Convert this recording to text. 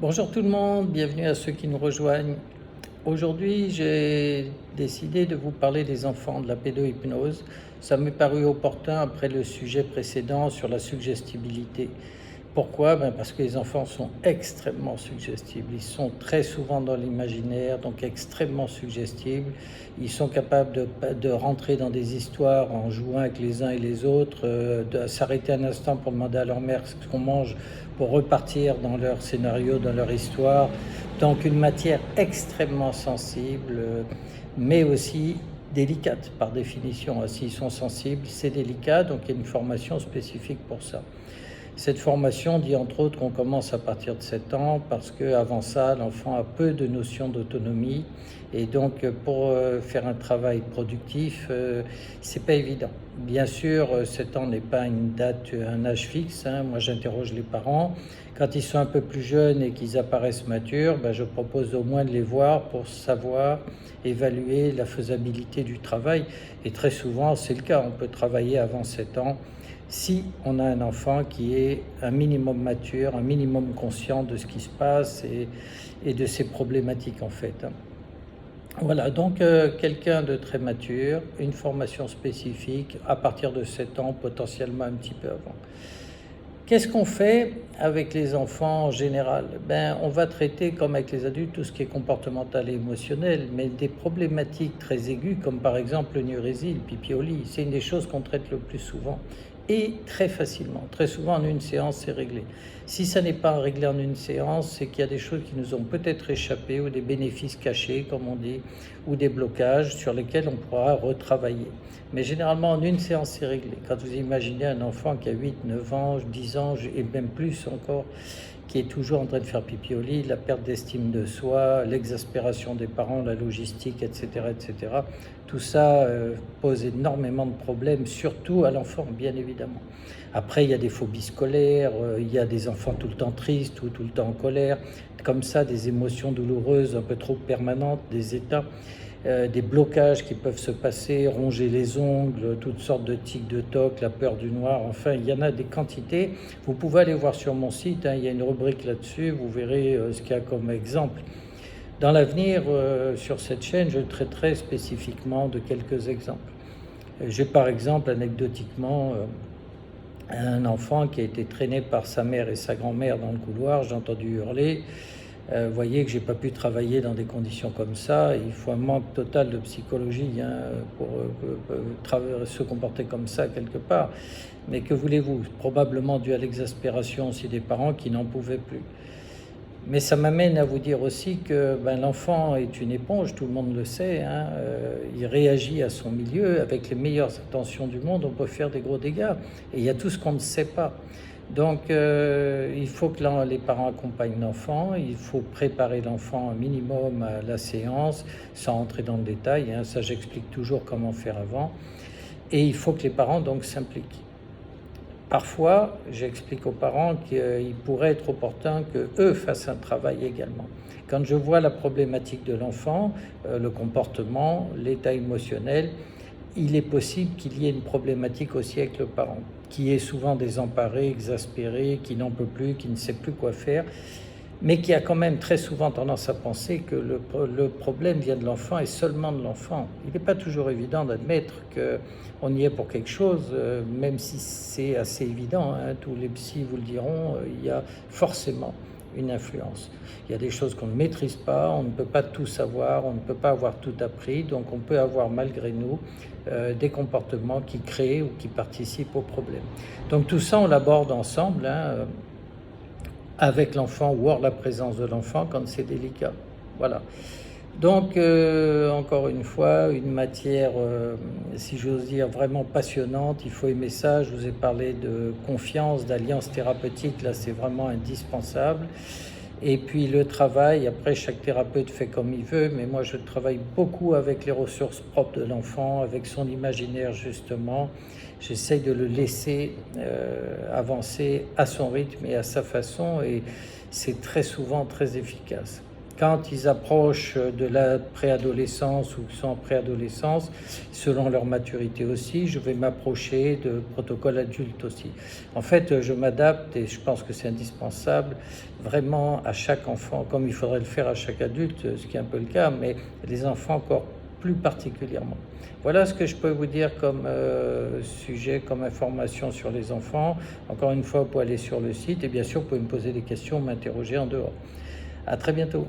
Bonjour tout le monde, bienvenue à ceux qui nous rejoignent. Aujourd'hui, j'ai décidé de vous parler des enfants, de la pédohypnose. Ça m'est paru opportun après le sujet précédent sur la suggestibilité. Pourquoi? Parce que les enfants sont extrêmement suggestibles. Ils sont très souvent dans l'imaginaire, donc extrêmement suggestibles. Ils sont capables de rentrer dans des histoires en jouant avec les uns et les autres, de s'arrêter un instant pour demander à leur mère ce qu'on mange, pour repartir dans leur scénario, dans leur histoire. Donc une matière extrêmement sensible, mais aussi délicate par définition. S'ils sont sensibles, c'est délicat, donc il y a une formation spécifique pour ça. Cette formation dit entre autres qu'on commence à partir de 7 ans parce qu'avant ça, l'enfant a peu de notions d'autonomie et donc pour faire un travail productif, c'est pas évident. Bien sûr, 7 ans n'est pas une date, un âge fixe. Moi, j'interroge les parents. Quand ils sont un peu plus jeunes et qu'ils apparaissent matures, je propose au moins de les voir pour savoir évaluer la faisabilité du travail. Et très souvent, c'est le cas. On peut travailler avant 7 ans si on a un enfant qui est un minimum mature, un minimum conscient de ce qui se passe et de ses problématiques en fait. Voilà, donc quelqu'un de très mature, une formation spécifique à partir de 7 ans, potentiellement un petit peu avant. Qu'est-ce qu'on fait avec les enfants en général? On va traiter, comme avec les adultes, tout ce qui est comportemental et émotionnel, mais des problématiques très aiguës, comme par exemple l'enurésie, le pipi au lit, c'est une des choses qu'on traite le plus souvent et très facilement. Très souvent, en une séance, c'est réglé. Si ça n'est pas réglé en une séance, c'est qu'il y a des choses qui nous ont peut-être échappé ou des bénéfices cachés, comme on dit, ou des blocages sur lesquels on pourra retravailler. Mais généralement, en une séance, c'est réglé. Quand vous imaginez un enfant qui a 8, 9 ans, 10 ans, et même plus encore, qui est toujours en train de faire pipi au lit, la perte d'estime de soi, l'exaspération des parents, la logistique, etc., etc. Tout ça pose énormément de problèmes, surtout à l'enfant, bien évidemment. Après, il y a des phobies scolaires, il y a des enfants tout le temps tristes ou tout le temps en colère, comme ça, des émotions douloureuses un peu trop permanentes, des états. Des blocages qui peuvent se passer, ronger les ongles, toutes sortes de tics de toc, la peur du noir, enfin il y en a des quantités. Vous pouvez aller voir sur mon site, il y a une rubrique là-dessus, vous verrez ce qu'il y a comme exemple. Dans l'avenir, sur cette chaîne, je traiterai spécifiquement de quelques exemples. J'ai par exemple, anecdotiquement, un enfant qui a été traîné par sa mère et sa grand-mère dans le couloir, j'ai entendu hurler. Vous voyez que j'ai pas pu travailler dans des conditions comme ça. Il faut un manque total de psychologie pour se comporter comme ça quelque part. Mais que voulez-vous? Probablement dû à l'exaspération aussi des parents qui n'en pouvaient plus. Mais ça m'amène à vous dire aussi que l'enfant est une éponge, tout le monde le sait. Il réagit à son milieu. Avec les meilleures intentions du monde, on peut faire des gros dégâts. Et il y a tout ce qu'on ne sait pas. Donc, il faut que les parents accompagnent l'enfant, il faut préparer l'enfant un minimum à la séance, sans entrer dans le détail, ça j'explique toujours comment faire avant, et il faut que les parents donc s'impliquent. Parfois, j'explique aux parents qu'il pourrait être opportun qu'eux fassent un travail également. Quand je vois la problématique de l'enfant, le comportement, l'état émotionnel, il est possible qu'il y ait une problématique aussi avec le parent, qui est souvent désemparé, exaspéré, qui n'en peut plus, qui ne sait plus quoi faire, mais qui a quand même très souvent tendance à penser que le problème vient de l'enfant et seulement de l'enfant. Il n'est pas toujours évident d'admettre qu'on y est pour quelque chose, même si c'est assez évident, tous les psys vous le diront, il y a forcément une influence. Il y a des choses qu'on ne maîtrise pas, on ne peut pas tout savoir, on ne peut pas avoir tout appris, donc on peut avoir malgré nous des comportements qui créent ou qui participent au problème. Donc tout ça, on l'aborde ensemble, avec l'enfant ou hors la présence de l'enfant quand c'est délicat. Voilà. Donc, encore une fois, une matière, si j'ose dire, vraiment passionnante. Il faut aimer ça. Je vous ai parlé de confiance, d'alliance thérapeutique. Là, c'est vraiment indispensable. Et puis le travail, après, chaque thérapeute fait comme il veut, mais moi, je travaille beaucoup avec les ressources propres de l'enfant, avec son imaginaire, justement. J'essaye de le laisser avancer à son rythme et à sa façon, et c'est très souvent très efficace. Quand ils approchent de la préadolescence ou sont en préadolescence, selon leur maturité aussi, je vais m'approcher de protocoles adultes aussi. En fait, je m'adapte et je pense que c'est indispensable vraiment à chaque enfant, comme il faudrait le faire à chaque adulte, ce qui est un peu le cas, mais les enfants encore plus particulièrement. Voilà ce que je peux vous dire comme sujet, comme information sur les enfants. Encore une fois, vous pouvez aller sur le site et bien sûr, vous pouvez me poser des questions, m'interroger en dehors. À très bientôt.